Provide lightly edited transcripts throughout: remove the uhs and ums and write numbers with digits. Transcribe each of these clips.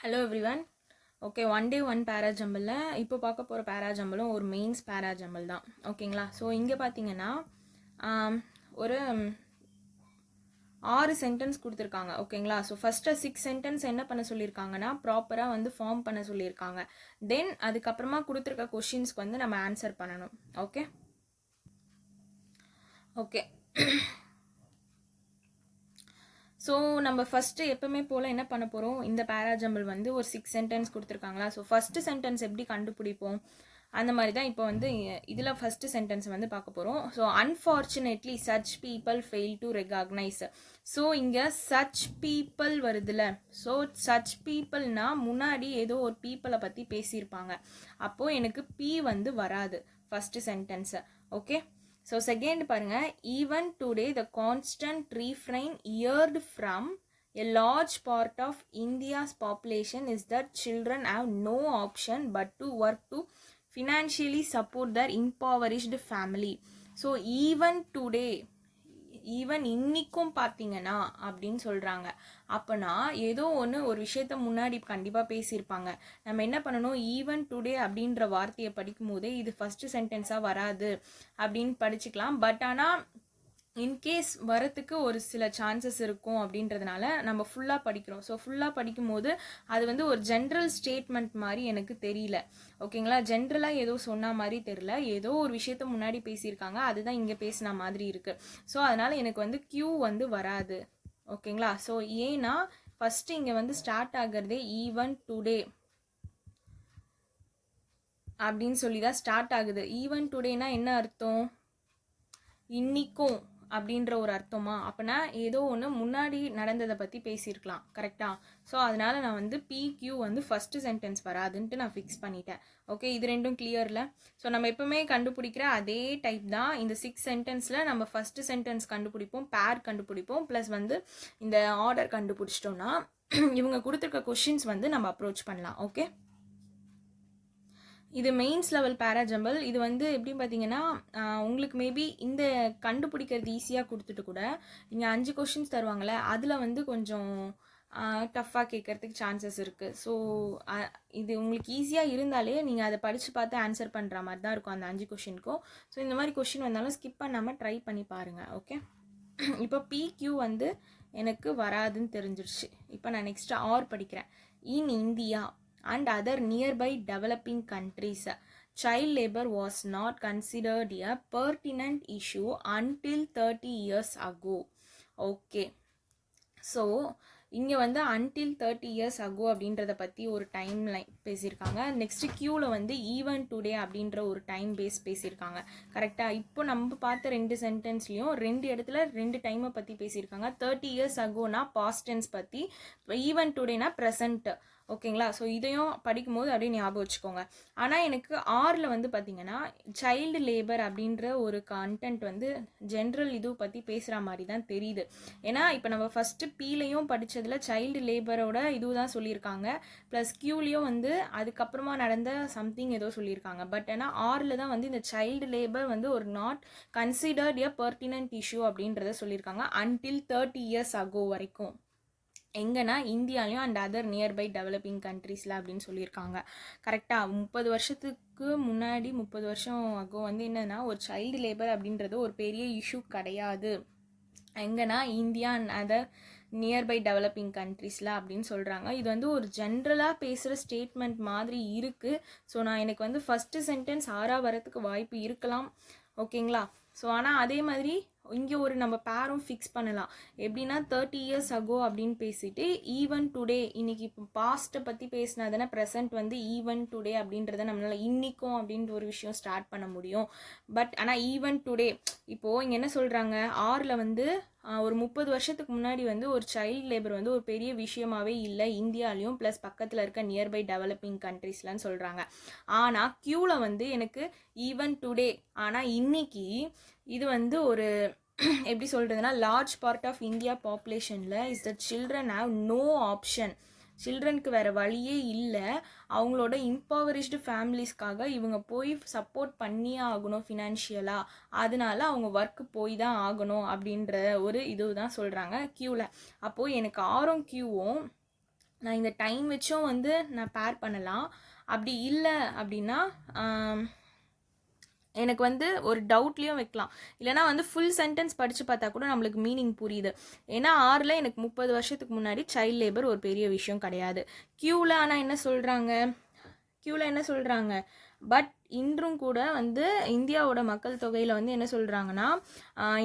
Hello everyone. Okay, one day one பேராஜம்பிளில் இப்போ பார்க்க போகிற பேராஜம்பிளும் ஒரு மெயின்ஸ் பேராஜம்பிள் தான். ஓகேங்களா? ஸோ இங்கே பார்த்தீங்கன்னா ஒரு 6 சென்டென்ஸ் கொடுத்துருக்காங்க. ஓகேங்களா? ஸோ ஃபஸ்ட்டு 6 சென்டென்ஸ் என்ன பண்ண சொல்லியிருக்காங்கன்னா ப்ராப்பராக வந்து ஃபார்ம் பண்ண சொல்லியிருக்காங்க. தென் அதுக்கப்புறமா கொடுத்துருக்க கொஷின்ஸ்க்கு வந்து நம்ம ஆன்சர் பண்ணணும். ஓகே ஓகே ஸோ நம்ம ஃபஸ்ட்டு எப்பவுமே போல் என்ன பண்ண போகிறோம், இந்த பேராஜம்பிள் வந்து ஒரு 6 சென்டென்ஸ் கொடுத்துருக்காங்களா. ஸோ ஃபஸ்ட்டு சென்டென்ஸ் எப்படி கண்டுபிடிப்போம் அந்த மாதிரி தான் இப்போ வந்து இதில் ஃபஸ்ட்டு சென்டென்ஸ் வந்து பார்க்க போகிறோம். So unfortunately such people fail to recognise. So இங்கே சச் பீப்புள் வருதுல்ல. ஸோ சச் பீப்புள்னா முன்னாடி ஏதோ ஒரு பீப்புளை பற்றி பேசியிருப்பாங்க. அப்போது எனக்கு பி வந்து வராது ஃபஸ்ட்டு சென்டென்ஸை. ஓகே, ஸோ செகண்ட் பாருங்க, even today the constant refrain heard from a large part of India's population is that children have no option but to work to financially support their impoverished family. So even today, even இன்னிக்கும் பார்த்தீங்கன்னா அப்படின்னு சொல்கிறாங்க. அப்போனா ஏதோ ஒன்று ஒரு விஷயத்த முன்னாடி கண்டிப்பாக பேசியிருப்பாங்க. நம்ம என்ன பண்ணணும், ஈவன் டுடே அப்படின்ற வார்த்தையை படிக்கும் போதே இது ஃபஸ்ட்டு சென்டென்ஸாக வராது அப்படின்னு படிச்சுக்கலாம். பட் ஆனால் இன்கேஸ் வரத்துக்கு ஒரு சில சான்சஸ் இருக்கும் அப்படின்றதுனால நம்ம ஃபுல்லாக படிக்கிறோம். ஸோ ஃபுல்லாக படிக்கும் போது அது வந்து ஒரு ஜென்ரல் ஸ்டேட்மெண்ட் மாதிரி எனக்கு தெரியல. ஓகேங்களா? ஜென்ரலாக ஏதோ சொன்ன மாதிரி தெரியல, ஏதோ ஒரு விஷயத்த முன்னாடி பேசியிருக்காங்க, அதுதான் இங்கே பேசின மாதிரி இருக்குது. ஸோ அதனால் எனக்கு வந்து கியூ வந்து வராது. ஓகேங்களா? ஸோ ஏன்னா ஃபஸ்ட்டு இங்கே வந்து ஸ்டார்ட் ஆகிறதே ஈவன் டுடே அப்படின்னு சொல்லி தான் ஸ்டார்ட் ஆகுது. ஈவன் டுடேனா என்ன அர்த்தம், இன்னிக்கும் அப்படின்ற ஒரு அர்த்தமா? அப்படின்னா ஏதோ ஒன்று முன்னாடி நடந்ததை பற்றி பேசியிருக்கலாம். கரெக்டாக? ஸோ அதனால் நான் வந்து பிக்யூ வந்து ஃபஸ்ட்டு சென்டென்ஸ் வராதுன்ட்டு நான் ஃபிக்ஸ் பண்ணிட்டேன். ஓகே, இது ரெண்டும் கிளியரில். ஸோ நம்ம எப்பவுமே கண்டுபிடிக்கிற அதே டைப் தான் இந்த 6 சென்டென்ஸில் நம்ம ஃபஸ்ட்டு சென்டென்ஸ் கண்டுபிடிப்போம், பேர் கண்டுபிடிப்போம், ப்ளஸ் வந்து இந்த ஆர்டர் கண்டுபிடிச்சிட்டோன்னா இவங்க கொடுத்துருக்க கொஷின்ஸ் வந்து நம்ம அப்ரோச் பண்ணலாம். ஓகே, இது மெயின்ஸ் லெவல் பேராஜம்பிள். இது வந்து எப்படி பார்த்தீங்கன்னா உங்களுக்கு மேபி இந்த கண்டுபிடிக்கிறது ஈஸியாக கொடுத்துட்டு கூட இங்கே 5 கொஷின்ஸ் தருவாங்கள்ல, அதில் வந்து கொஞ்சம் டஃப்பாக கேட்குறதுக்கு சான்சஸ் இருக்குது. ஸோ இது உங்களுக்கு ஈஸியாக இருந்தாலே நீங்கள் அதை படித்து பார்த்து ஆன்சர் பண்ணுற மாதிரி தான் இருக்கும் அந்த 5 கொஷினுக்கும். ஸோ இந்த மாதிரி கொஷின் வந்தாலும் ஸ்கிப் பண்ணாமல் ட்ரை பண்ணி பாருங்கள். ஓகே, இப்போ பிக்யூ வந்து எனக்கு வராதுன்னு தெரிஞ்சிருச்சு. இப்போ நான் நெக்ஸ்ட்டு ஆர் படிக்கிறேன். In India and other nearby developing countries, child labor was not considered a pertinent issue until 30 years ago. Okay, so இங்கே வந்து until 30 years ago அப்படின்றத பற்றி ஒரு டைம் லைன் பேசியிருக்காங்க. நெக்ஸ்ட்டு கியூவில் வந்து ஈவன் டுடே அப்படின்ற ஒரு டைம் பேஸ் பேசியிருக்காங்க. கரெக்டாக? இப்போ நம்ம பார்த்த 2 சென்டென்ஸ்லேயும் 2 இடத்துல 2 டைமை பற்றி பேசியிருக்காங்க. 30 years agoனா பாஸ்ட் டென்ஸ் பற்றி, ஈவன் டுடேனா ப்ரெசண்ட். ஓகேங்களா? ஸோ இதையும் படிக்கும்போது அப்படியே ஞாபகம் வச்சுக்கோங்க. ஆனால் எனக்கு ஆரில் வந்து பார்த்திங்கன்னா சைல்டு லேபர் அப்படின்ற ஒரு கண்டென்ட் வந்து ஜென்ரல் இது பற்றி பேசுகிற மாதிரி தான் தெரியுது. ஏன்னா இப்போ நம்ம ஃபஸ்ட்டு பீலையும் படித்ததில் சைல்டு லேபரோட இதுதான் சொல்லியிருக்காங்க, ப்ளஸ் கியூலையும் வந்து அதுக்கப்புறமா நடந்த சம்திங் ஏதோ சொல்லியிருக்காங்க. பட் ஏன்னா ஆரில் தான் வந்து இந்த சைல்டு லேபர் வந்து ஒரு not considered a pertinent issue அப்படின்றத சொல்லியிருக்காங்க அன்டில் 30 years ago வரைக்கும். எங்கன்னா இந்தியாலையும் அண்ட் அதர் நியர்பை டெவலப்பிங் கண்ட்ரீஸில் அப்படின்னு சொல்லியிருக்காங்க. கரெக்டாக 30 வருஷத்துக்கு முன்னாடி 30 வருஷம் ஆகோ வந்து என்னென்னா ஒரு சைல்டு லேபர் அப்படின்றது ஒரு பெரிய இஷ்யூ கிடையாது. எங்கன்னா India and other nearby developing கண்ட்ரீஸில் அப்படின்னு சொல்கிறாங்க. இது வந்து ஒரு ஜென்ரலாக பேசுகிற ஸ்டேட்மெண்ட் மாதிரி இருக்குது. ஸோ நான் எனக்கு வந்து ஃபஸ்ட்டு சென்டென்ஸ் ஆறாக வரத்துக்கு வாய்ப்பு இருக்கலாம். ஓகேங்களா? ஸோ ஆனால் அதே மாதிரி இங்கே ஒரு நம்ம பேரும் ஃபிக்ஸ் பண்ணலாம். எப்படின்னா 30 years ago அப்படின்னு பேசிட்டு ஈவன் டுடே, இன்னைக்கு இப்போ பாஸ்ட்டை பற்றி பேசினா தானே ப்ரெசன்ட் வந்து ஈவன் டுடே அப்படின்றத நம்மளால் இன்றைக்கும் அப்படின்ற ஒரு விஷயம் ஸ்டார்ட் பண்ண முடியும். பட் ஆனால் ஈவன் டுடே இப்போது இங்கே என்ன சொல்கிறாங்க, ஆரில் வந்து ஒரு 30 வருஷத்துக்கு முன்னாடி வந்து ஒரு சைல்டு லேபர் வந்து ஒரு பெரிய விஷயமாகவே இல்லை இந்தியாலையும் ப்ளஸ் பக்கத்தில் இருக்க நியர்பை டெவலப்பிங் கண்ட்ரீஸ்லன்னு சொல்கிறாங்க. ஆனால் கியூவில் வந்து எனக்கு ஈவன் டுடே, ஆனால் இன்னைக்கு இது வந்து ஒரு எப்படி சொல்கிறதுனா லார்ஜ் பார்ட் ஆஃப் இந்தியா பாப்புலேஷனில் is the children have no option. சில்ட்ரனுக்கு வேறு வழியே இல்லை. அவங்களோட இம்பவரிஷ்டு ஃபேமிலிஸ்க்காக இவங்க போய் சப்போர்ட் பண்ணியே ஆகணும் ஃபினான்ஷியலாக. அதனால அவங்க ஒர்க்கு போய் தான் ஆகணும் அப்படின்ற ஒரு இது தான் சொல்கிறாங்க கியூவில். அப்போது எனக்கு ஆரும் கியூவும் நான் இந்த டைம் வச்சும் வந்து நான் பேர் பண்ணலாம். அப்படி இல்லை அப்படின்னா எனக்கு வந்து ஒரு டவுட்லேயும் வைக்கலாம். இல்லைனா வந்து ஃபுல் சென்டென்ஸ் படித்து பார்த்தா கூட நம்மளுக்கு மீனிங் புரியுது. ஏன்னா 6ல் எனக்கு 30 வருஷத்துக்கு முன்னாடி சைல்ட் லேபர் ஒரு பெரிய விஷயம் கிடையாது. க்யூவில் ஆனால் என்ன சொல்கிறாங்க, பட் இன்றும் கூட வந்து இந்தியாவோட மக்கள் தொகையில் வந்து என்ன சொல்கிறாங்கன்னா,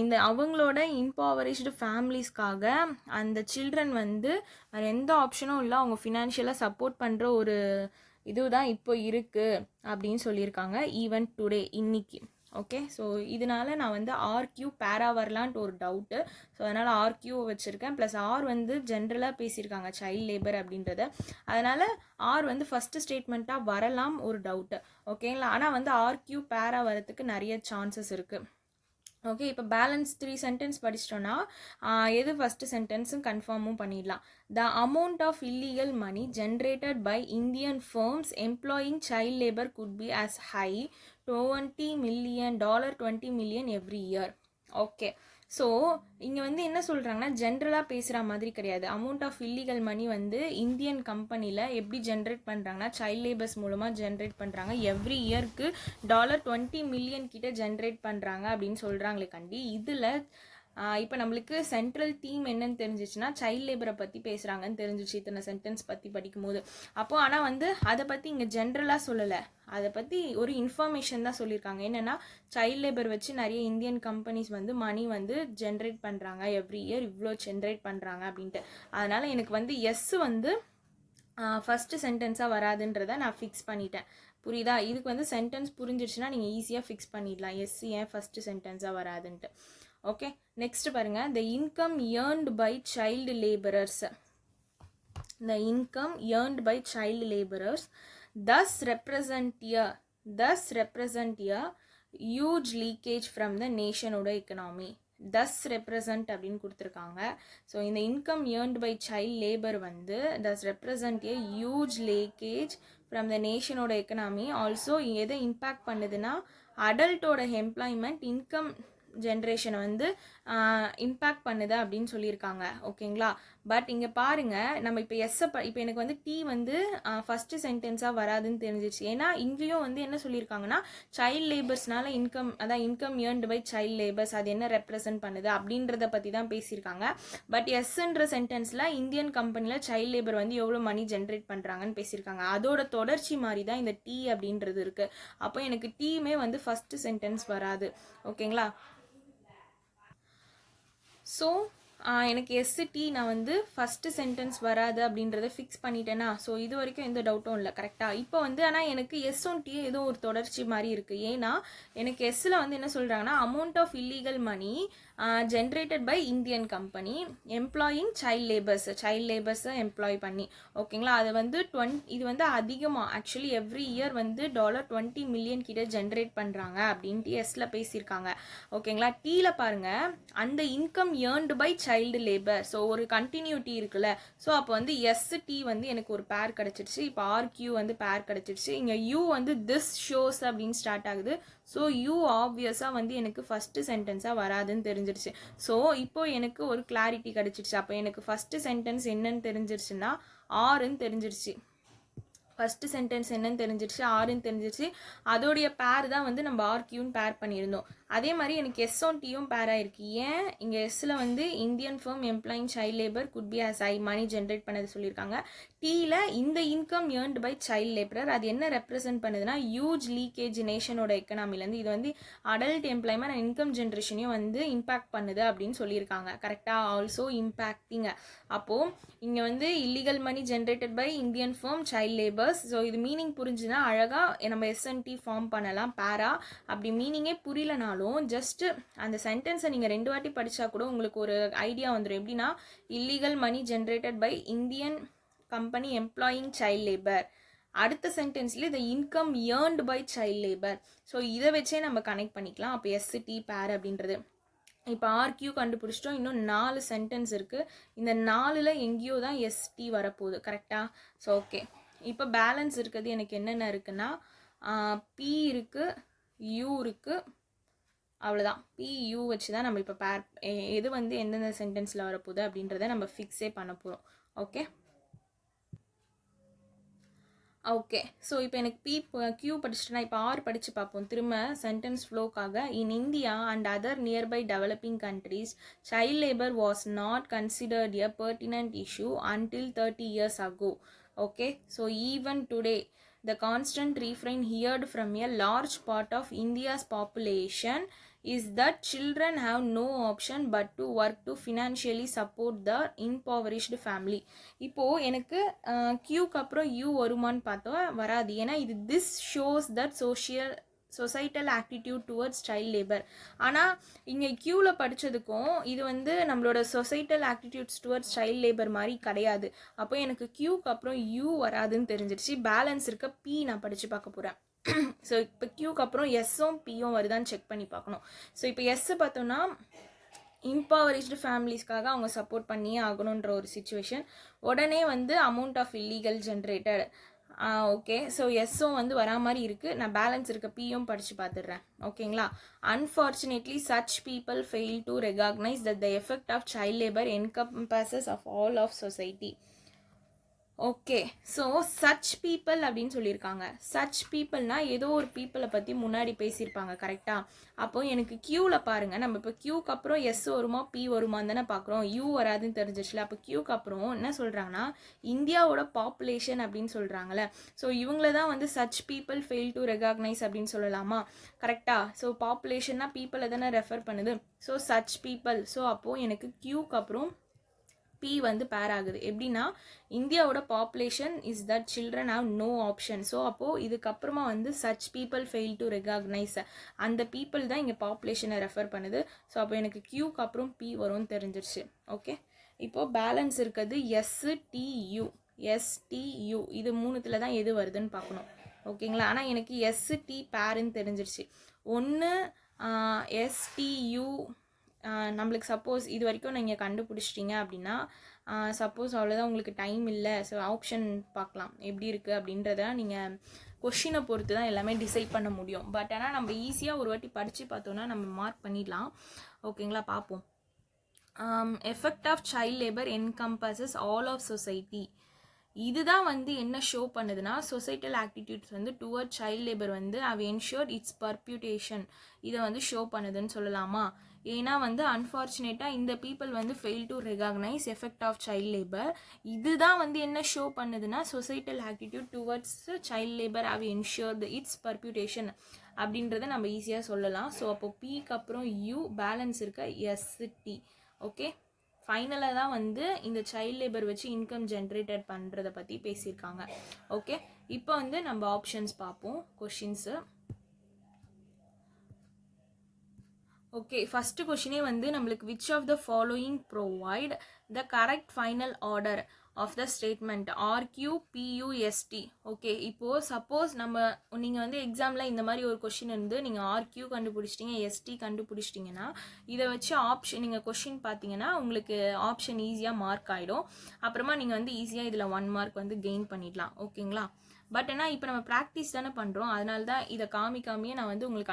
இந்த அவங்களோட இம்பவரிஷ்டு ஃபேமிலிஸ்க்காக அந்த சில்ட்ரன் வந்து வேறு எந்த ஆப்ஷனும் இல்லை, அவங்க ஃபினான்ஷியலாக சப்போர்ட் பண்ணுற ஒரு இதுதான் இப்போ இருக்குது அப்படின்னு சொல்லியிருக்காங்க. ஈவன் டுடே, இன்னைக்கு. ஓகே, ஸோ இதனால நான் வந்து ஆர்கியூ பேரா வரலான்ட்டு ஒரு டவுட்டு. ஸோ அதனால் ஆர்கியூ வச்சுருக்கேன். ப்ளஸ் ஆர் வந்து ஜென்ரலாக பேசியிருக்காங்க சைல்ட் லேபர் அப்படின்றத. அதனால் ஆர் வந்து ஃபஸ்ட்டு ஸ்டேட்மெண்ட்டாக வரலாம் ஒரு டவுட்டு. ஓகேங்களா? ஆனால் வந்து ஆர்கியூ பேரா வரத்துக்கு நிறைய சான்சஸ் இருக்குது. ஓகே, இப்போ பேலன்ஸ் 3 சென்டென்ஸ் படிச்சிட்டோன்னா எது ஃபஸ்ட்டு சென்டென்ஸும் கன்ஃபார்மும் பண்ணிடலாம். The amount of illegal money generated by Indian firms employing child labour could be as high $20 million every year. Okay, so இங்கே வந்து என்ன சொல்கிறாங்கன்னா, ஜென்ரலாக பேசுகிற மாதிரி கிடையாது. அமௌண்ட் ஆஃப் இல்லீகல் மணி வந்து இந்தியன் கம்பெனியில் எப்படி ஜென்ரேட் பண்ணுறாங்கன்னா, சைல்ட் லேபர்ஸ் மூலமாக ஜென்ரேட் பண்ணுறாங்க. எவ்ரி இயர்க்கு $20 million கிட்ட ஜென்ரேட் பண்ணுறாங்க அப்படின்னு சொல்கிறாங்களே கண்டி. இதில் இப்போ நம்மளுக்கு சென்ட்ரல் தீம் என்னன்னு தெரிஞ்சிச்சுன்னா, சைல்ட் லேபரை பற்றி பேசுகிறாங்கன்னு தெரிஞ்சிச்சு இத்தனை சென்டென்ஸ் பற்றி படிக்கும்போது. அப்போது ஆனால் வந்து அதை பற்றி இங்கே ஜென்ரலாக சொல்லலை, அதை பற்றி ஒரு இன்ஃபர்மேஷன் தான் சொல்லியிருக்காங்க. என்னென்னா, சைல்ட் லேபர் வச்சு நிறைய இந்தியன் கம்பெனிஸ் வந்து மணி வந்து ஜென்ரேட் பண்ணுறாங்க, எவ்ரி இயர் இவ்வளோ ஜென்ரேட் பண்ணுறாங்க அப்படின்ட்டு. அதனால் எனக்கு வந்து எஸ் வந்து ஃபஸ்ட்டு சென்டென்ஸாக வராதுன்றதை நான் ஃபிக்ஸ் பண்ணிட்டேன். புரியுதா? இதுக்கு வந்து சென்டென்ஸ் புரிஞ்சிடுச்சுன்னா நீங்கள் ஈஸியாக ஃபிக்ஸ் பண்ணிடலாம் எஸ் ஏன் ஃபஸ்ட்டு சென்டென்ஸாக வராதுன்ட்டு. ஓகே, நெக்ஸ்ட் பாருங்க. The income earned by child labourers, the income earned by child laborers thus represent a huge leakage from the nation oda economy. thus represent அப்படின்னு கொடுத்துருக்காங்க. ஸோ இந்த income earned by child labour வந்து thus represent a huge leakage from the நேஷனோட economy. Also எதை impact பண்ணுதுன்னா, அடல்ட்டோட employment income ஜென்ரேஷனை வந்து impact பண்ணுது அப்படின்னு சொல்லியிருக்காங்க. ஓகேங்களா? பட் இங்கே பாருங்கள், நம்ம இப்போ இப்போ எனக்கு வந்து டி வந்து ஃபஸ்ட்டு சென்டென்ஸாக வராதுன்னு தெரிஞ்சிச்சு. ஏன்னா இங்கேயும் வந்து என்ன சொல்லியிருக்காங்கன்னா, சைல்ட் லேபர்ஸ்னால இன்கம், அதான் income earned by child labours, அது என்ன ரெப்ரசன்ட் பண்ணுது அப்படின்றத பற்றி தான் பேசியிருக்காங்க. பட் எஸ்ன்ற சென்டென்ஸில் இந்தியன் கம்பெனியில் சைல்ட் லேபர் வந்து எவ்வளோ மணி ஜென்ரேட் பண்ணுறாங்கன்னு பேசியிருக்காங்க. அதோட தொடர்ச்சி மாதிரி தான் இந்த டி அப்படின்றது இருக்குது. அப்போ எனக்கு டீமே வந்து ஃபஸ்ட்டு சென்டென்ஸ் வராது. ஓகேங்களா? ஸோ எனக்கு எஸ்டி நான் வந்து ஃபஸ்ட்டு சென்டென்ஸ் வராது அப்படின்றத ஃபிக்ஸ் பண்ணிட்டேன்னா, ஸோ இது வரைக்கும் எந்த டவுட்டும் இல்லை. கரெக்டாக? இப்போ வந்து ஆனால் எனக்கு எஸ்ஸும் டி ஏதோ ஒரு தொடர்ச்சி மாதிரி இருக்குது. ஏன்னா எனக்கு எஸ்ஸில் வந்து என்ன சொல்கிறாங்கன்னா, amount of illegal money generated by Indian company employing child லேபர்ஸை எம்ப்ளாய் பண்ணி. ஓகேங்களா? அது வந்து இது வந்து அதிகமாக ஆக்சுவலி எவ்ரி இயர் வந்து $20 million கிட்ட ஜென்ரேட் பண்ணுறாங்க அப்படின்ட்டு எஸ்ஸில் பேசியிருக்காங்க. ஓகேங்களா? டீயில் பாருங்கள், அந்த income earned by child labour. So ஒரு கண்டினியூட்டி இருக்குல்ல. ஸோ அப்போ வந்து எஸ்டி வந்து எனக்கு ஒரு பேர் கிடச்சிடுச்சு. இப்போ ஆர்கியூ வந்து பேர் கிடச்சிடுச்சு. இங்கே யூ வந்து திஸ் ஷோஸ் அப்படின்னு ஸ்டார்ட் ஆகுது. ஸோ யூ ஆப்வியஸாக வந்து எனக்கு ஃபஸ்ட்டு சென்டென்ஸாக வராதுன்னு தெரிஞ்சிருச்சு. ஸோ இப்போ எனக்கு ஒரு கிளாரிட்டி கிடச்சிடுச்சு. அப்போ எனக்கு ஃபஸ்ட்டு சென்டென்ஸ் என்னன்னு தெரிஞ்சிருச்சுன்னா ஆறுன்னு தெரிஞ்சிருச்சு. ஃபஸ்ட்டு சென்டென்ஸ் என்னன்னு தெரிஞ்சிருச்சு, ஆறுன்னு தெரிஞ்சிருச்சு. அதோடைய பேர் தான் வந்து நம்ம ஆர்கியூன்னு பேர் பண்ணியிருந்தோம். அதே மாதிரி எனக்கு எஸ்ஸும் டியும் பேர் ஆயிருக்கு. ஏன்? இங்கே எஸ்ஸில் வந்து Indian firm employing child labour could be as high money generate பண்ணது சொல்லியிருக்காங்க. டீயில் இந்த income earned by child labourer, அது என்ன ரெப்ரசென்ட் பண்ணுதுன்னா, ஹியூஜ் லீக்கேஜ் நேஷனோட எக்கனாமிலேருந்து. இது வந்து அடல்ட் எம்ப்ளாய்மெண்ட் அண்ட் இன்கம் ஜென்ரேஷனையும் வந்து இம்பேக்ட் பண்ணுது அப்படின்னு சொல்லியிருக்காங்க. கரெக்டாக? Also impacting. அப்போது இங்கே வந்து illegal money generated by Indian firm child labours. So இது மீனிங் புரிஞ்சுன்னா அழகாக நம்ம எஸ்என்டி ஃபார்ம் பண்ணலாம் பேரா. அப்படி மீனிங்கே புரியலனாலும் ஜஸ்ட் அந்த சென்டென்ஸை நீங்கள் 2 வாட்டி படித்தா கூட உங்களுக்கு ஒரு ஐடியா வந்துடும். எப்படின்னா, illegal money generated by Indian company employing child labour. அடுத்த சென்டென்ஸ்லேயே the income earned by child labour. So இதை வச்சே நம்ம கனெக்ட் பண்ணிக்கலாம். அப்போ எஸ்டி பேர் அப்படின்றது. இப்போ ஆர்கியூ கண்டுபிடிச்சிட்டோம். இன்னும் 4 சென்டென்ஸ் இருக்குது. இந்த 4ல் எங்கேயோ தான் எஸ்டி வரப்போகுது. கரெக்டாக? ஸோ ஓகே, இப்போ பேலன்ஸ் இருக்கிறது எனக்கு என்னென்ன இருக்குன்னா, பி இருக்குது, யூ இருக்குது, அவ்வளோதான். பியூ வச்சு தான் நம்ம இப்போ பேர் எது வந்து எந்தெந்த சென்டென்ஸில் வரப்போகுது அப்படின்றத நம்ம ஃபிக்ஸே பண்ண போகிறோம். ஓகே. ஓகே. ஸோ இப்போ எனக்கு கியூ படிச்சுட்டேன்னா இப்போ ஆர் படித்து பார்ப்போம் திரும்ப சென்டென்ஸ் ஃப்ளோக்காக. In India and other nearby developing countries child labour was not considered a pertinent issue until 30 years ago. Okay. So even today the constant refrain heard from a large part of India's population is that children have no option but to work to financially support the impoverished family. இப்போ எனக்கு கியூக்கு அப்புறம் you வருமானு பார்த்தா வராது. ஏன்னா இது this shows that societal attitude towards child labour. ஆனால் இங்கே கியூவில் படித்ததுக்கும் இது வந்து நம்மளோட societal attitudes towards child labour மாதிரி கிடையாது. அப்போ எனக்கு கியூக்கு அப்புறம் யூ வராதுன்னு தெரிஞ்சிருச்சு. பேலன்ஸ் இருக்க பி நான் படித்து பார்க்க போகிறேன். ஸோ இப்போ கியூக்கு அப்புறம் எஸ்ஸும் பியும் வருதான்னு செக் பண்ணி பார்க்கணும். ஸோ இப்போ எஸ்ஸு பார்த்தோன்னா இம்பவரிஸ்டு ஃபேமிலிஸ்க்காக அவங்க சப்போர்ட் பண்ணியே ஆகணுன்ற ஒரு சுச்சுவேஷன். உடனே வந்து amount of illegal generated. Okay. So எஸ்ஸும் வந்து வரா மாதிரி இருக்குது. நான் பேலன்ஸ் இருக்க பியும் படித்து பார்த்துடுறேன். ஓகேங்களா. Unfortunately such people fail to recognise that the effect of child labour encompasses of all of society. Okay. So such people அப்படின்னு சொல்லியிருக்காங்க. சச் பீப்புள்னா ஏதோ ஒரு பீப்புளை பற்றி முன்னாடி பேசியிருப்பாங்க. கரெக்டாக. அப்போ எனக்கு கியூவில் பாருங்கள், நம்ம இப்போ கியூக்கு அப்புறம் எஸ் வருமா பி வருமான்னு தானே பார்க்குறோம். யூ வராதுன்னு தெரிஞ்சிச்சுல. அப்போ கியூக்கு அப்புறம் என்ன சொல்கிறாங்கன்னா இந்தியாவோட பாப்புலேஷன் அப்படின்னு சொல்கிறாங்களே. ஸோ இவங்கள தான் வந்து such people fail to recognise அப்படின்னு சொல்லலாமா? கரெக்டாக. ஸோ பாப்புலேஷன்னா பீப்புளை தானே ரெஃபர் பண்ணுது. So such people. ஸோ அப்போது எனக்கு கியூக்கு அப்புறம் பி வந்து பேர் ஆகுது. எப்படின்னா இந்தியாவோட population is that children have no option. So அப்போது இதுக்கப்புறமா வந்து such people fail to recognise அந்த பீப்புள் தான் இங்கே பாப்புலேஷனை ரெஃபர் பண்ணுது. ஸோ அப்போ எனக்கு கியூக்கு அப்புறம் பி வரும்னு தெரிஞ்சிருச்சு. ஓகே. இப்போது பேலன்ஸ் இருக்கிறது எஸ்டியு. எஸ்டியு இது மூணுத்தில் தான் எது வருதுன்னு பார்க்கணும். ஓகேங்களா. ஆனால் எனக்கு எஸ்டி பேருன்னு தெரிஞ்சிருச்சு. ஒன்று எஸ்டியு நம்மளுக்கு சப்போஸ் இது வரைக்கும் நீங்கள் கண்டுபிடிச்சிட்டிங்க அப்படின்னா சப்போஸ் அவ்வளோதான் உங்களுக்கு டைம் இல்லை. ஸோ ஆப்ஷன் பார்க்கலாம் எப்படி இருக்குது அப்படின்றத நீங்கள் கொஷினை பொறுத்து தான் எல்லாமே டிசைட் பண்ண முடியும். பட் ஆனால் நம்ம ஈஸியாக ஒரு வாட்டி படித்து பார்த்தோன்னா நம்ம மார்க் பண்ணிடலாம். ஓகேங்களா. பார்ப்போம். Effect of child labour encompasses all of society. இதுதான் வந்து என்ன ஷோ பண்ணுதுன்னா சொசைட்டல் ஆக்டிடியூட்ஸ் வந்து டுவர்ட் சைல்ட் லேபர் வந்து அவ் என்ஷூர்ட் இட்ஸ் பர்பியூட்டேஷன் இதை வந்து ஷோ பண்ணுதுன்னு சொல்லலாமா? ஏன்னா வந்து அன்ஃபார்ச்சுனேட்டாக இந்த பீப்புள் வந்து fail to recognise effect of child labour. இதுதான் வந்து என்ன ஷோ பண்ணுதுன்னா societal attitude towards child labour has ensured its perpetuation அப்படின்றத நம்ம ஈஸியாக சொல்லலாம். ஸோ அப்போ பிக்கு அப்புறம் யூ பேலன்ஸ் இருக்க எஸ்டி. ஓகே. ஃபைனலாக தான் வந்து இந்த சைல்ட் லேபர் வச்சு இன்கம் ஜென்ரேட்டட் பண்ணுறதை பற்றி பேசியிருக்காங்க. ஓகே. இப்போ வந்து நம்ம ஆப்ஷன்ஸ் பார்ப்போம் கொஷின்ஸு. ஓகே. ஃபஸ்ட்டு கொஷினே வந்து நம்மளுக்கு which of the following provide the correct final order of the statement R Q P U S T. Okay. இப்போது சப்போஸ் நீங்கள் வந்து எக்ஸாமில் இந்த மாதிரி ஒரு கொஷின் இருந்து நீங்கள் ஆர்கியூ கண்டுபிடிச்சிட்டிங்க எஸ்டி கண்டுபிடிச்சிட்டிங்கன்னா இதை வச்சு ஆப்ஷன் நீங்கள் கொஷின் பார்த்தீங்கன்னா உங்களுக்கு ஆப்ஷன் ஈஸியாக மார்க் ஆகிடும். அப்புறமா நீங்கள் வந்து ஈஸியாக இதில் 1 மார்க் வந்து கெயின் பண்ணிடலாம். ஓகேங்களா. பட் ஆனால் இப்போ நம்ம ப்ராக்டிஸ் தானே பண்ணுறோம். அதனால தான் இதை காமிக்காமையே நான் வந்து உங்களுக்கு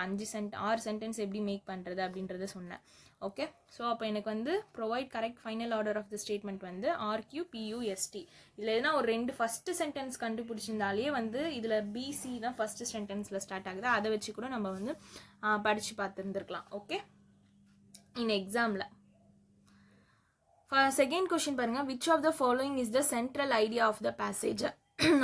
6 சென்டென்ஸ் எப்படி மேக் பண்ணுறது அப்படின்றத சொன்னேன். ஓகே. ஸோ அப்போ எனக்கு வந்து provide correct final order of the statement வந்து ஆர்கியூ பியூஎஸ்டி. இதில் எதுனா ஒரு 2 ஃபஸ்ட்டு சென்டென்ஸ் கண்டுபிடிச்சிருந்தாலே வந்து இதில் பிசி தான் ஃபஸ்ட்டு சென்டென்ஸில் ஸ்டார்ட் ஆகுது. அதை வச்சு கூட நம்ம வந்து படித்து பார்த்துருந்துருக்கலாம். ஓகே. இன் எக்ஸாமில் செகண்ட் கொஷின் பாருங்கள். Which of the following is the central idea of the passage.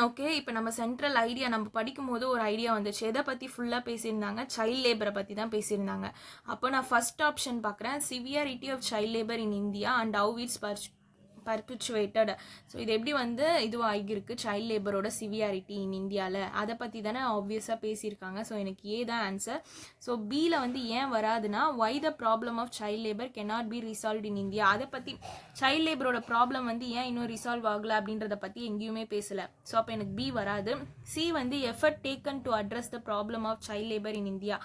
Okay. இப்போ நம்ம சென்ட்ரல் ஐடியா நம்ம படிக்கும் போது ஒரு ஐடியா வந்துச்சு. எதை பற்றி ஃபுல்லாக பேசியிருந்தாங்க? சைல்ட் லேபரை பற்றி தான் பேசியிருந்தாங்க. அப்போ நான் ஃபர்ஸ்ட் ஆப்ஷன் பார்க்குறேன். Severity of child labour in India and how it's perpetuated. So இது எப்படி வந்து இதுவாகிருக்கு சைல்ட் லேபரோட சிவியாரிட்டி இன் இந்தியாவில் அதை பற்றி தானே ஆப்வியஸாக பேசியிருக்காங்க. ஸோ எனக்கு ஏ தான் ஆன்சர். ஸோ பியில் வந்து ஏன் வராதுன்னா why the problem of child labour cannot be resolve in India. அதை பற்றி சைல்ட் லேபரோட ப்ராப்ளம் வந்து ஏன் இன்னும் ரிசால்வ் ஆகலை அப்படின்றத பற்றி எங்கேயுமே பேசலை. ஸோ அப்போ எனக்கு பி வராது. சி வந்து effort taken to address the problem of child labour in India.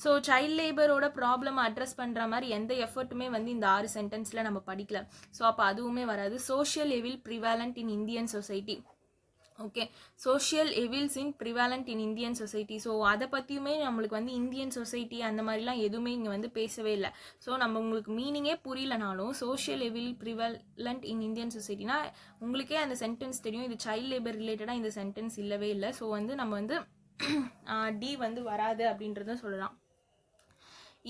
So child லேபரோட ப்ராப்ளம் அட்ரஸ் பண்ணுற மாதிரி எந்த எஃபர்ட்டுமே வந்து இந்த 6 சென்டென்ஸில் நம்ம படிக்கல. ஸோ அப்போ அதுவுமே வராது. Social evil prevalent in Indian society. Okay, social evils in prevalent in Indian society. So அதை பற்றியுமே நம்மளுக்கு வந்து இந்தியன் சொசைட்டி அந்த மாதிரிலாம் எதுவுமே இங்கே வந்து பேசவே இல்லை. ஸோ நம்ம உங்களுக்கு மீனிங்கே புரியலனாலும் social evil prevalent in Indian சொசைட்டினா உங்களுக்கே அந்த சென்டென்ஸ் தெரியும். இது சைல்ட் லேபர் ரிலேட்டடாக இந்த சென்டென்ஸ் இல்லவே இல்லை. ஸோ வந்து நம்ம வந்து டி வந்து வராது அப்படின்றத சொல்லலாம்.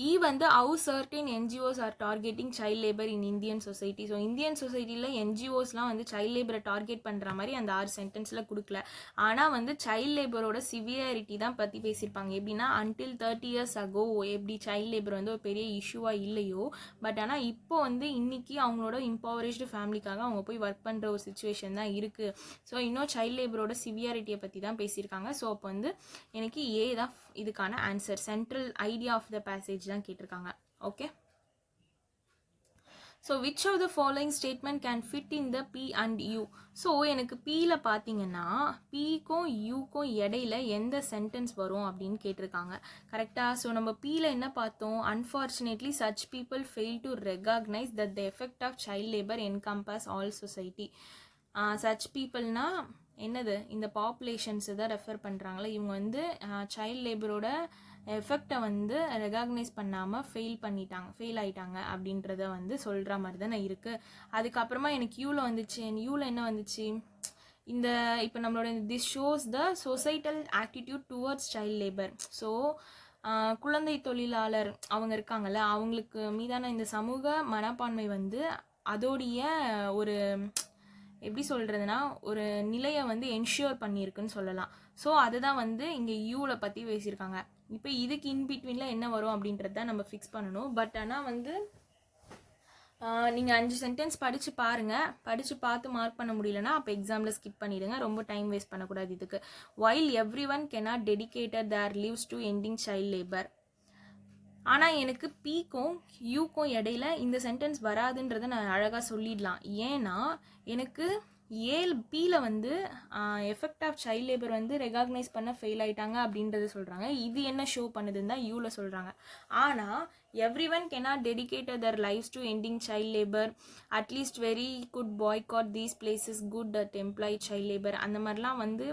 E வந்து how certain NGOs are targeting child labor in Indian society. So Indian சொசைட்டியில் என்ஜிஓஸ்லாம் வந்து சைல்ட் லேபரை டார்கெட் பண்ணுற மாதிரி அந்த 6 சென்டென்ஸில் கொடுக்கல. ஆனால் வந்து சைல்ட் லேபரோட சிவியாரிட்டி தான் பற்றி பேசியிருப்பாங்க. எப்படின்னா until 30 years ago எப்படி சைல்ட் லேபர் வந்து ஒரு பெரிய இஷ்யூவாக இல்லையோ, பட் ஆனால் இப்போ வந்து இன்னைக்கு அவங்களோட இம்பவரிஷ்டு ஃபேமிலிக்காக அவங்க போய் ஒர்க் பண்ணுற ஒரு சுச்சுவேஷன் தான் இருக்குது. ஸோ இன்னும் சைல்ட் லேபரோட சிவியாரிட்டியை பற்றி தான் பேசியிருக்காங்க. ஸோ அப்போ வந்து எனக்கு ஏ தான் இதுக்கான answer. Central idea of the passage தான் கேட்டிருக்காங்க. Okay, so which of the following statement can fit in the P and U. So எனக்கு பியில் பார்த்தீங்கன்னா பிக்கும் யூக்கும் இடையில எந்த சென்டென்ஸ் வரும் அப்படின்னு கேட்டிருக்காங்க. கரெக்டாக? ஸோ நம்ம பியில் என்ன பார்த்தோம்? Unfortunately such people fail to recognise that the effect of child labour encompass all society. Such பீப்புள்னா என்னது? இந்த பாப்புலேஷன்ஸை தான் ரெஃபர் பண்ணுறாங்களே. இவங்க வந்து சைல்ட் லேபரோட எஃபெக்டை வந்து ரெகக்னைஸ் பண்ணாமல் ஃபெயில் ஆகிட்டாங்க அப்படின்றத வந்து சொல்கிற மாதிரி தானே இருக்குது. அதுக்கப்புறமா எனக்கு யூவில் வந்துச்சு. யூவில் என்ன வந்துச்சு? இந்த இப்போ நம்மளோட this shows the societal attitude towards child labour. So குழந்தை தொழிலாளர் அவங்க இருக்காங்கல்ல, அவங்களுக்கு மீதான இந்த சமூக மனப்பான்மை வந்து அதோடைய ஒரு எப்படி சொல்கிறதுனா ஒரு நிலையை வந்து என்ஷூர் பண்ணியிருக்குன்னு சொல்லலாம். ஸோ அதுதான் வந்து இங்கே யூவில் பற்றி பேசியிருக்காங்க. இப்போ இதுக்கு இன்பிட்வீனில் என்ன வரும் அப்படின்றது தான் நம்ம ஃபிக்ஸ் பண்ணணும். பட் ஆனால் வந்து நீங்கள் 5 சென்டென்ஸ் படித்து பாருங்கள். படித்து பார்த்து மார்க் பண்ண முடியலன்னா அப்போ எக்ஸாமில் ஸ்கிப் பண்ணிவிடுங்க. ரொம்ப டைம் வேஸ்ட் பண்ணக்கூடாது இதுக்கு. While every one cannot dedicate their lives to ending child labor. ஆனால் எனக்கு பிக்கும் யூக்கும் இடையில இந்த சென்டென்ஸ் வராதுன்றதை நான் அழகாக சொல்லிடலாம். ஏன்னா எனக்கு பியில் வந்து எஃபெக்ட் ஆஃப் சைல்ட் லேபர் வந்து ரெகக்னைஸ் பண்ண ஃபெயில் ஆகிட்டாங்க அப்படின்றத சொல்கிறாங்க. இது என்ன ஷோ பண்ணுதுன்னு தான் யூவில் சொல்கிறாங்க. ஆனால் every one cannot dedicate their lives to ending child labor, at least very could boycott these places good at employ child labor. அந்த மாதிரிலாம் வந்து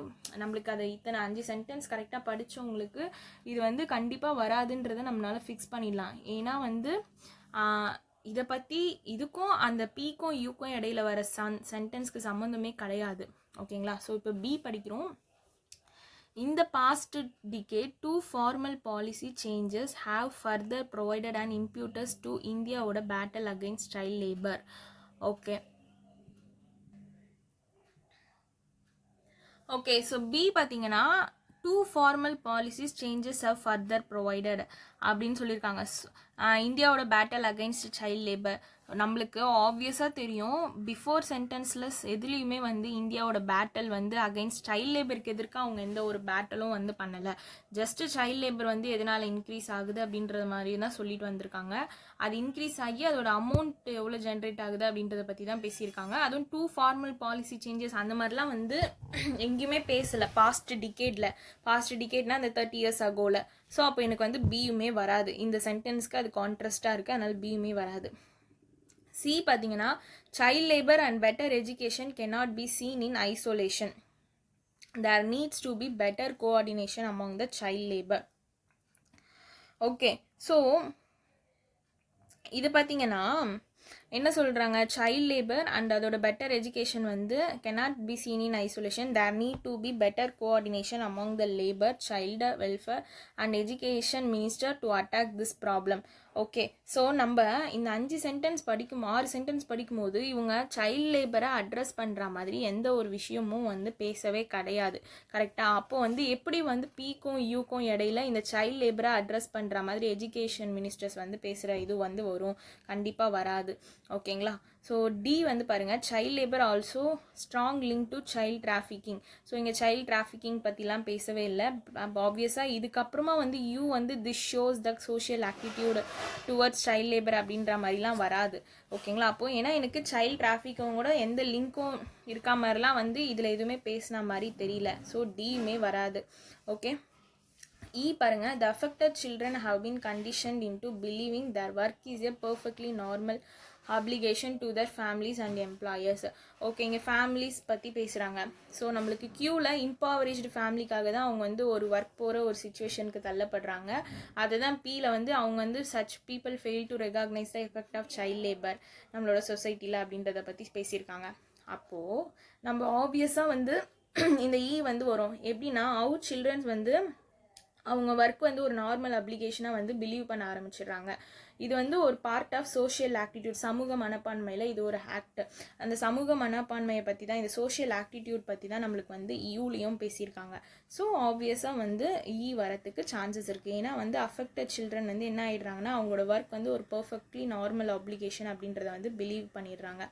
நம்மளுக்கு அதை இத்தனை 5 சென்டென்ஸ் கரெக்டாக படித்தவங்களுக்கு இது வந்து கண்டிப்பாக வராதுன்றதை நம்மளால் ஃபிக்ஸ் பண்ணிடலாம். ஏன்னா வந்து இதை பற்றி இதுக்கும் அந்த பிக்கும் யூக்கும் இடையில வர சென்டென்ஸ்க்கு சம்மந்தமே கிடையாது. ஓகேங்களா? ஸோ இப்போ பி படிக்கிறோம். In the past decade, 2 formal policy changes have further provided an impetus to India's battle against child labor. Okay. Okay, so B பார்த்தீங்கன்னா 2 formal policies changes have further provided அப்படின்னு சொல்லியிருக்காங்க. இந்தியாவோட பேட்டல் அகைன்ஸ்ட் சைல்ட் லேபர் நம்மளுக்கு ஆப்வியஸாக தெரியும். Before சென்டென்ஸில் எதுலேயுமே வந்து இந்தியாவோட பேட்டல் வந்து அகைன்ஸ்ட் சைல்ட் லேபருக்கு எதிர்க்க அவங்க எந்த ஒரு பேட்டலும் வந்து பண்ணலை. ஜஸ்ட்டு சைல்ட் லேபர் வந்து எதனால் இன்க்ரீஸ் ஆகுது அப்படின்றத மாதிரி தான் சொல்லிட்டு வந்திருக்காங்க. அது இன்க்ரீஸ் ஆகி அதோட அமௌண்ட் எவ்வளோ ஜென்ரேட் ஆகுது அப்படின்றத பற்றி தான் பேசியிருக்காங்க. அதுவும் 2 ஃபார்மல் பாலிசி சேஞ்சஸ் அந்த மாதிரிலாம் வந்து எங்கேயுமே பேசலை பாஸ்ட் டிகேட்னா அந்த 30 years agoல. ஸோ அப்போ எனக்கு வந்து பியுமே வராது. இந்த சென்டென்ஸ்க்கு அது கான்ட்ராஸ்டாக இருக்குது, அதனால் பியுமே வராது. சி பார்த்தீங்கன்னா child labour and better education cannot be seen in isolation. There needs to be better coordination among the child labor. Okay, so இது பார்த்தீங்கன்னா என்ன சொல்கிறாங்க? சைல்ட் லேபர் அண்ட் அதோட பெட்டர் எஜுகேஷன் வந்து cannot be seen in isolation. There need to be better coordination among the labor, child welfare and education minister to attack this problem. Okay, so நம்ம இந்த 6 sentence படிக்கும்போது இவங்க child லேபரை address பண்ணுற மாதிரி எந்த ஒரு விஷயமும் வந்து பேசவே கிடையாது. கரெக்டாக? அப்போ வந்து எப்படி வந்து பிக்கும் யூக்கும் இடையில இந்த சைல்ட் லேபரை அட்ரஸ் பண்ணுற மாதிரி எஜுகேஷன் மினிஸ்டர்ஸ் வந்து பேசுகிற இது வந்து வரும்? கண்டிப்பாக வராது. ஓகேங்களா? ஸோ டி வந்து பாருங்கள், child labour also strong link to child trafficking. So இங்கே சைல்ட் டிராஃபிக்கிங் பற்றிலாம் பேசவே இல்லை. ஆப்வியஸாக இதுக்கப்புறமா வந்து யூ வந்து this shows the social attitude towards child labour அப்படின்ற மாதிரிலாம் வராது. ஓகேங்களா? அப்போது ஏன்னா எனக்கு சைல்ட் டிராஃபிக்கும் கூட எந்த லிங்க்கும் இருக்கா மாதிரிலாம் வந்து இதில் எதுவுமே பேசின மாதிரி தெரியல. ஸோ டியுமே வராது. ஓகே, E பாருங்க, the affected children have been conditioned into believing their work is a perfectly normal obligation to their families and employers. ஓகேங்க, ஃபேமிலிஸ் பற்றி பேசுகிறாங்க. ஸோ நம்மளுக்கு க்யூவில் இம்பவரிஷ்டு ஃபேமிலிக்காக தான் அவங்க வந்து ஒரு ஒர்க் போகிற ஒரு சுச்சுவேஷனுக்கு தள்ளப்படுறாங்க. அதுதான் பீல வந்து அவங்க வந்து such people fail to recognise the effect of child labour நம்மளோட சொசைட்டியில் அப்படின்றத பற்றி பேசியிருக்காங்க. அப்போது நம்ம ஆப்வியஸாக வந்து இந்த வந்து வரும் எப்படின்னா, அவுட் சில்ட்ரன்ஸ் வந்து அவங்க ஒர்க் வந்து ஒரு நார்மல் அப்ளிகேஷனாக வந்து பிலீவ் பண்ண ஆரம்பிச்சிடுறாங்க. இது வந்து ஒரு பார்ட் ஆஃப் சோஷியல் ஆக்டிடியூட், சமூக மனப்பான்மையில் இது ஒரு ஆக்ட். அந்த சமூக மனப்பான்மையை பற்றி தான், இந்த சோஷியல் ஆக்டிடியூட் பற்றி தான் நம்மளுக்கு வந்து ஈவுலேயும் பேசியிருக்காங்க. ஸோ ஆப்வியஸாக வந்து வரத்துக்கு சான்சஸ் இருக்குது. ஏன்னா வந்து அஃபெக்டட் சில்ட்ரன் வந்து என்ன ஆகிடுறாங்கன்னா, அவங்களோட ஒர்க் வந்து ஒரு பர்ஃபெக்ட்லி நார்மல் அப்ளிகேஷன் அப்படின்றத வந்து பிலீவ் பண்ணிடுறாங்க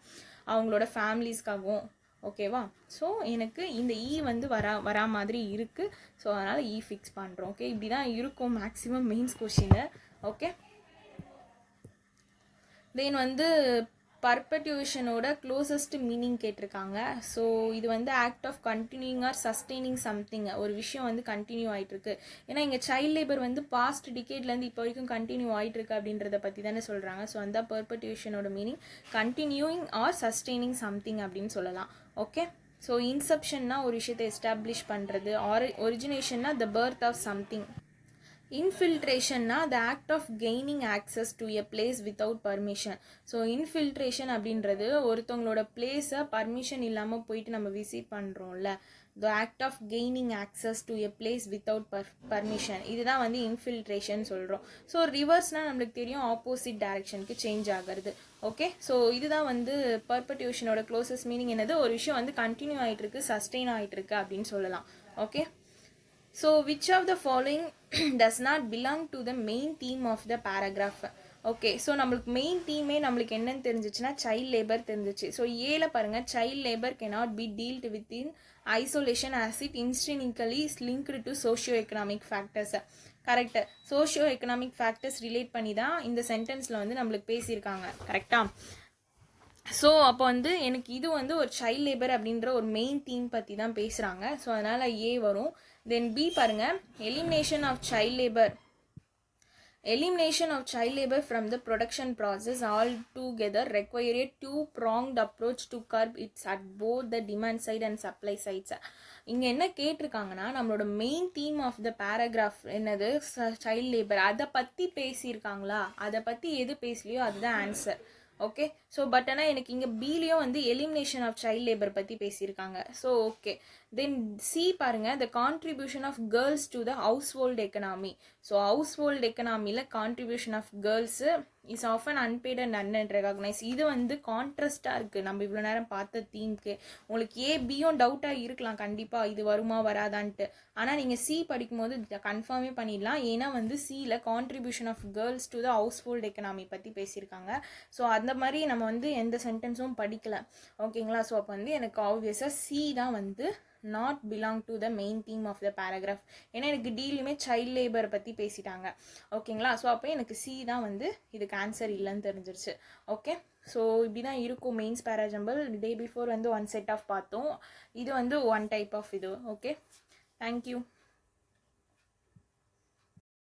அவங்களோட ஃபேமிலிஸ்க்காகவும். ஓகேவா? ஸோ எனக்கு இந்த வந்து வரா மாதிரி இருக்குது. ஸோ அதனால் ஃபிக்ஸ் பண்ணுறோம். ஓகே, இப்படி தான் இருக்கும் maximum mains question. Okay, then வந்து பர்பெட்யூஷனோட க்ளோசஸ்ட் மீனிங் கேட்டிருக்காங்க. ஸோ இது வந்து act of continuing or sustaining something, ஒரு விஷயம் வந்து கண்டினியூ ஆகிட்டுருக்கு. ஏன்னா இங்கே சைல்ட் லேபர் வந்து பாஸ்ட் டிகேட்லேருந்து இப்போ வரைக்கும் கண்டினியூ ஆகிட்டுருக்கு அப்படின்றத பற்றி தானே சொல்கிறாங்க. ஸோ அந்த பர்பெட்யூஷனோட meaning continuing or sustaining something அப்படின்னு சொல்லலாம். ஓகே, ஸோ இன்செப்ஷன்னா ஒரு விஷயத்தை எஸ்டாப்ளிஷ் பண்ணுறது, ஒரிஜினேஷன்னா த பர்த் ஆஃப் சம்திங், இன்ஃபில்ட்ரேஷன்னா the act of gaining access to a place without permission. So infiltration அப்படின்றது ஒருத்தவங்களோட பிளேஸை பர்மிஷன் இல்லாமல் போயிட்டு நம்ம விசிட் பண்ணுறோம்ல, the act of gaining access to a place without permission, இதுதான் வந்து இன்ஃபில்ட்ரேஷன் சொல்கிறோம். ஸோ ரிவர்ஸ்னால் நம்மளுக்கு தெரியும் ஆப்போசிட் டைரக்ஷனுக்கு சேஞ்ச் ஆகிறது. ஓகே, ஸோ இதுதான் வந்து பர்பெட்யூஷனோட க்ளோசஸ்ட் மீனிங். என்னது, ஒரு விஷயம் வந்து கண்டினியூ ஆகிட்டு இருக்கு, சஸ்டெயின் ஆகிட்டு இருக்கு அப்படின்னு சொல்லலாம். Okay, so which of the following does not belong to the main theme of the paragraph? Okay, so நம்மளுக்கு மெயின் தீமே நம்மளுக்கு என்னன்னு தெரிஞ்சிச்சுன்னா சைல்ட் லேபர் தெரிஞ்சிச்சு. ஸோ ஏல பாருங்கள், child labour cannot be dealt with in isolation as it intrinsically is linked to socio-economic factors. Correct, socio economic factors relate பண்ணி தான் இந்த சென்டென்ஸில் வந்து நம்மளுக்கு பேசியிருக்காங்க. கரெக்டாக? ஸோ அப்போ வந்து எனக்கு இது வந்து ஒரு சைல்ட் லேபர் அப்படின்ற ஒரு மெயின் தீம் பற்றி தான் பேசுகிறாங்க. ஸோ அதனால் வரும். தென் பி பாருங்கள், elimination of child labour. Elimination of child labor from the production process altogether require a two-pronged approach to curb it at both the demand side and supply sides. இங்கே என்ன கேட்டிருக்காங்கன்னா, நம்மளோட main theme of the paragraph என்னது, child labour. அதை பற்றி பேசியிருக்காங்களா, அதை பற்றி எது பேசலையோ அதுதான் ஆன்சர். ஓகே, ஸோ பட் ஆனால் எனக்கு இங்கே பிலையும் வந்து எலிமினேஷன் ஆஃப் சைல்ட் லேபர் பற்றி பேசியிருக்காங்க. ஸோ ஓகே, தென் சி பாருங்கள், the contribution of girls to the household economy. So household எக்கனாமியில் contribution of girls is often unpaid and unrecognise. இது வந்து கான்ட்ராஸ்டாக இருக்குது நம்ம இவ்வளோ நேரம் பார்த்த தீம்க்கு. உங்களுக்கு பியும் டவுட்டாக இருக்கலாம் கண்டிப்பாக, இது வருமா வராதான்ட்டு. ஆனால் நீங்கள் சி படிக்கும்போது கன்ஃபார்மே பண்ணிடலாம். ஏன்னா வந்து சியில் contribution of girls to the household economy பற்றி பேசியிருக்காங்க. ஸோ அந்த மாதிரி நம்ம வந்து எந்த சென்டென்ஸும் படிக்கல. ஓகேங்களா? ஸோ அப்போ வந்து எனக்கு ஆப்வியஸாக சி தான் வந்து not belong to the main theme of the paragraph. ஏன்னா எனக்கு டீலுமே சைல்ட் லேபர் பற்றி பேசிட்டாங்க. ஓகேங்களா? ஸோ அப்போ எனக்கு சி தான் வந்து இதுக்கு ஆன்சர் இல்லைன்னு தெரிஞ்சிருச்சு. ஓகே, ஸோ இப்படி தான் இருக்கும் மெயின்ஸ் பேராஜம்பிள். டே பிஃபோர் வந்து ஒன் செட் ஆஃப் பார்த்தோம், இது வந்து ஒன் டைப் ஆஃப் இது. Okay, thank you.